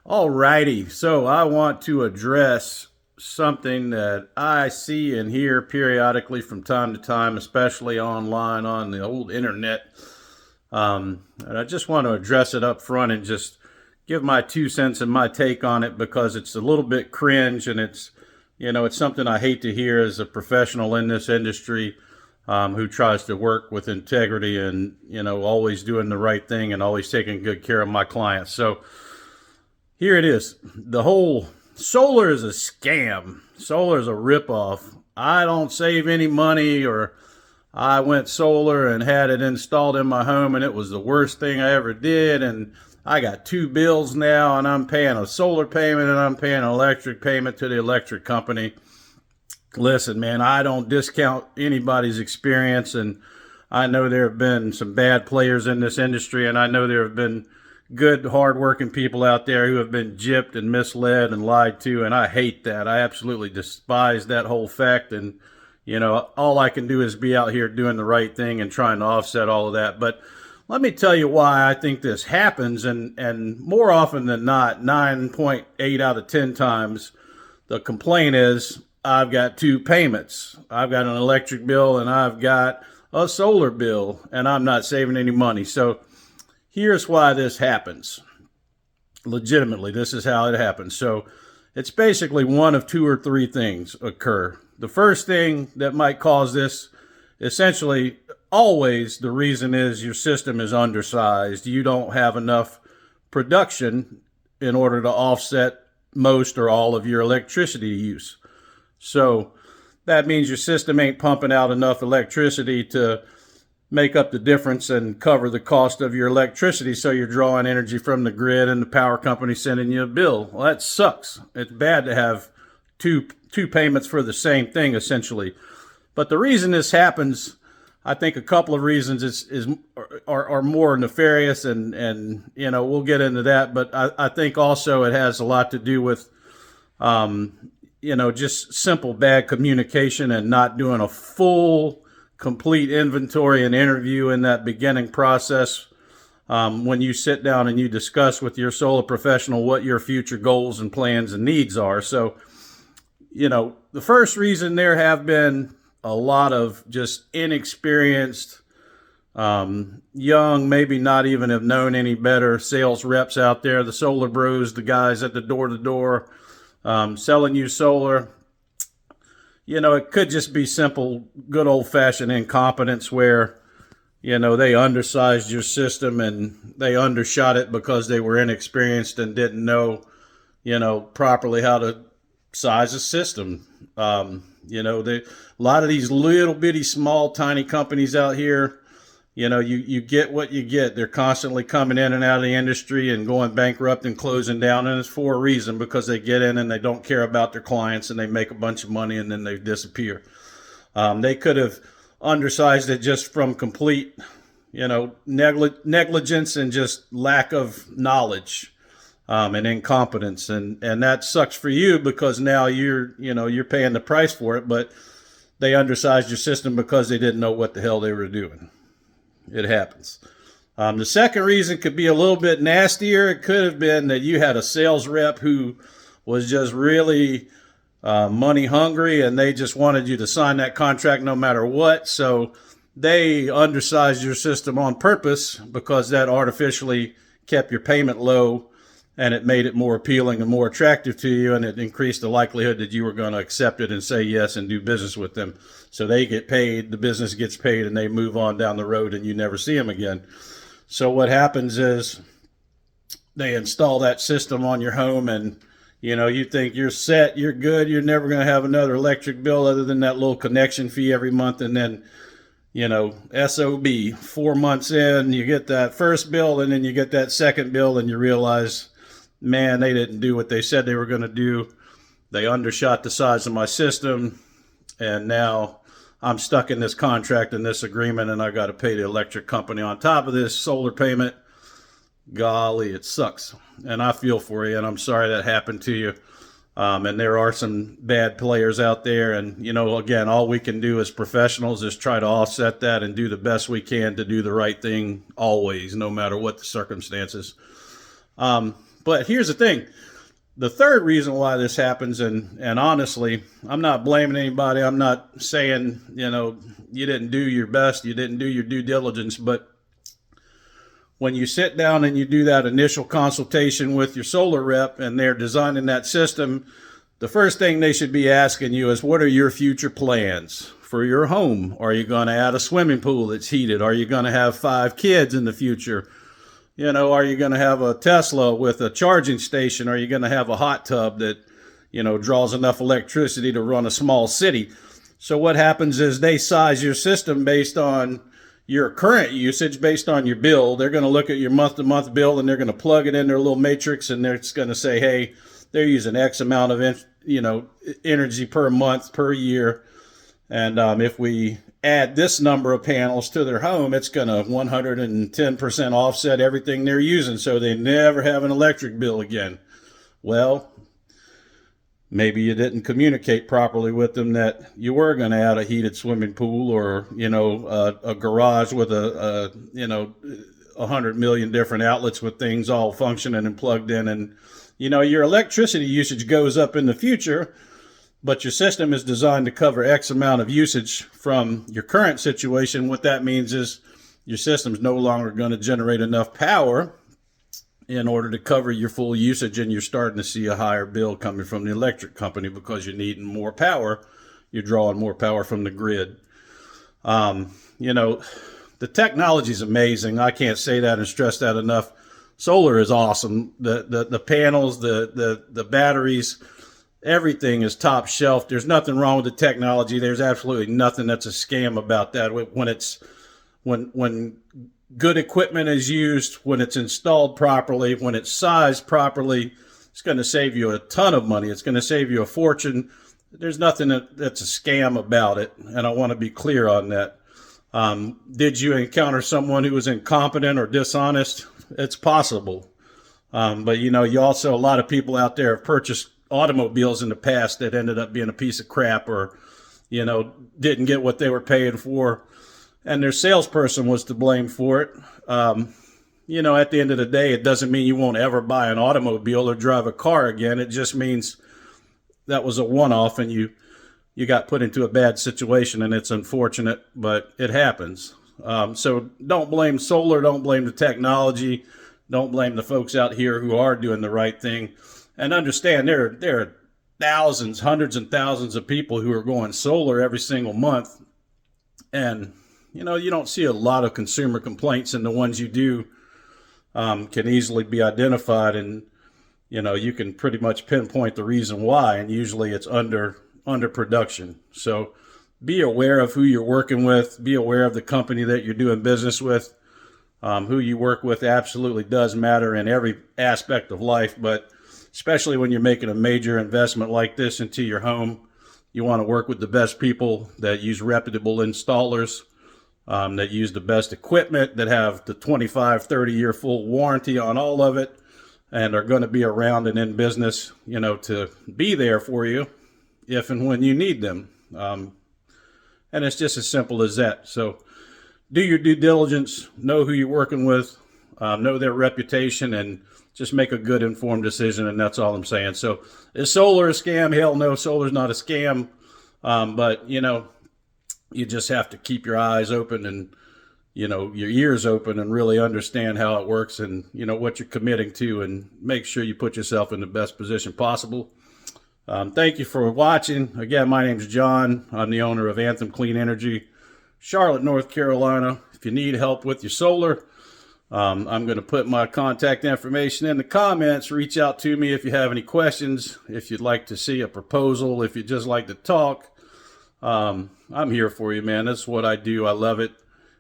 Alrighty, so I want to address something that I see and hear periodically from time to time, especially online on the old internet. And I just want to address it up front and just give my 2 cents and my take on it because it's a little bit cringe and it's something I hate to hear as a professional in this industry who tries to work with integrity and, always doing the right thing and always taking good care of my clients. So, here it is. The whole solar is a scam. Solar is a ripoff. I don't save any money, or I went solar and had it installed in my home and it was the worst thing I ever did. And I got two bills now, and I'm paying a solar payment and I'm paying an electric payment to the electric company. Listen, man, I don't discount anybody's experience, and I know there have been some bad players in this industry, and I know there have been good, hardworking people out there who have been gypped and misled and lied to, and I hate that. I absolutely despise that whole fact, and all I can do is be out here doing the right thing and trying to offset all of that. But let me tell you why I think this happens, and more often than not, 9.8 out of 10 times, the complaint is I've got two payments. I've got an electric bill and I've got a solar bill, and I'm not saving any money. So here's why this happens. Legitimately, this is how it happens. So it's basically one of two or three things occur. The first thing that might cause this, essentially, always the reason is your system is undersized. You don't have enough production in order to offset most or all of your electricity use. So that means your system ain't pumping out enough electricity to make up the difference and cover the cost of your electricity. So you're drawing energy from the grid and the power company sending you a bill. Well, that sucks. It's bad to have two payments for the same thing, essentially. But the reason this happens, I think a couple of reasons are more nefarious, and we'll get into that. But I think also it has a lot to do with just simple bad communication and not doing a full, complete inventory and interview in that beginning process when you sit down and you discuss with your solar professional what your future goals and plans and needs are. So, the first reason, there have been a lot of just inexperienced, young, maybe not even have known any better sales reps out there, the solar bros, the guys at the door-to-door selling you solar. It could just be simple, good old-fashioned incompetence where, they undersized your system and they undershot it because they were inexperienced and didn't know, properly how to size a system. A lot of these little bitty, small, tiny companies out here, you get what you get. They're constantly coming in and out of the industry and going bankrupt and closing down. And it's for a reason, because they get in and they don't care about their clients and they make a bunch of money and then they disappear. They could have undersized it just from complete, negligence and just lack of knowledge and incompetence. And that sucks for you, because now you're paying the price for it, but they undersized your system because they didn't know what the hell they were doing. It happens. The second reason could be a little bit nastier. It could have been that you had a sales rep who was just really money hungry, and they just wanted you to sign that contract no matter what. So they undersized your system on purpose because that artificially kept your payment low, and it made it more appealing and more attractive to you, and it increased the likelihood that you were going to accept it and say yes and do business with them. So they get paid, the business gets paid, and they move on down the road, and you never see them again. So what happens is they install that system on your home, and you think you're set, you're good, you're never going to have another electric bill other than that little connection fee every month. And then SOB, 4 months in, you get that first bill, and then you get that second bill, and you realize, man, they didn't do what they said they were going to do. They undershot the size of my system, and now I'm stuck in this contract and this agreement, and I got to pay the electric company on top of this solar payment. Golly, it sucks. And I feel for you, and I'm sorry that happened to you. And there are some bad players out there. And, again, all we can do as professionals is try to offset that and do the best we can to do the right thing always, no matter what the circumstances. But here's the thing. The third reason why this happens, and honestly, I'm not blaming anybody. I'm not saying, you didn't do your best, you didn't do your due diligence, but when you sit down and you do that initial consultation with your solar rep and they're designing that system, the first thing they should be asking you is, what are your future plans for your home? Are you going to add a swimming pool that's heated? Are you going to have 5 kids in the future? Are you going to have a Tesla with a charging station? Are you going to have a hot tub that, draws enough electricity to run a small city? So what happens is they size your system based on your current usage, based on your bill. They're going to look at your month-to-month bill and they're going to plug it in their little matrix, and they're just going to say, hey, they're using X amount of energy per month, per year. And if we add this number of panels to their home, it's going to 110% offset everything they're using, so they never have an electric bill again. Well, maybe you didn't communicate properly with them that you were going to add a heated swimming pool, or, a garage with 100 million different outlets with things all functioning and plugged in. And, your electricity usage goes up in the future, but your system is designed to cover X amount of usage from your current situation. What that means is your system's no longer going to generate enough power in order to cover your full usage, and you're starting to see a higher bill coming from the electric company because you're needing more power. You're drawing more power from the grid. The technology is amazing. I can't say that and stress that enough. Solar is awesome. The panels, the batteries, everything is top shelf. There's nothing wrong with the technology. There's absolutely nothing that's a scam about that. When good equipment is used, when it's installed properly, when it's sized properly, it's going to save you a ton of money. It's going to save you a fortune. There's nothing that's a scam about it, and I want to be clear on that. Did you encounter someone who was incompetent or dishonest? It's possible. But you also, a lot of people out there have purchased automobiles in the past that ended up being a piece of crap, or, didn't get what they were paying for, and their salesperson was to blame for it. At the end of the day, it doesn't mean you won't ever buy an automobile or drive a car again. It just means that was a one-off and you got put into a bad situation, and it's unfortunate, but it happens. So don't blame solar, don't blame the technology, don't blame the folks out here who are doing the right thing. And understand there are thousands, hundreds and thousands of people who are going solar every single month. And, you don't see a lot of consumer complaints, and the ones you do can easily be identified, and, you can pretty much pinpoint the reason why, and usually it's under production. So be aware of who you're working with. Be aware of the company that you're doing business with. Who you work with absolutely does matter in every aspect of life, but especially when you're making a major investment like this into your home, you want to work with the best people that use reputable installers, that use the best equipment, that have the 25, 30-year full warranty on all of it, and are going to be around and in business, to be there for you if and when you need them. And it's just as simple as that. So do your due diligence, know who you're working with, know their reputation, and just make a good informed decision, and that's all I'm saying. So is solar a scam? Hell no, solar's not a scam. But, you just have to keep your eyes open and, your ears open, and really understand how it works, and, what you're committing to, and make sure you put yourself in the best position possible. Thank you for watching. Again, my name's John. I'm the owner of Anthem Clean Energy, Charlotte, North Carolina. If you need help with your solar, I'm going to put my contact information in the comments. Reach out to me if you have any questions, if you'd like to see a proposal, if you'd just like to talk. I'm here for you, man. That's what I do. I love it.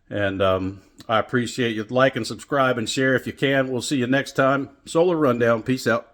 And I appreciate you. Like and subscribe and share if you can. We'll see you next time. Solar Rundown. Peace out.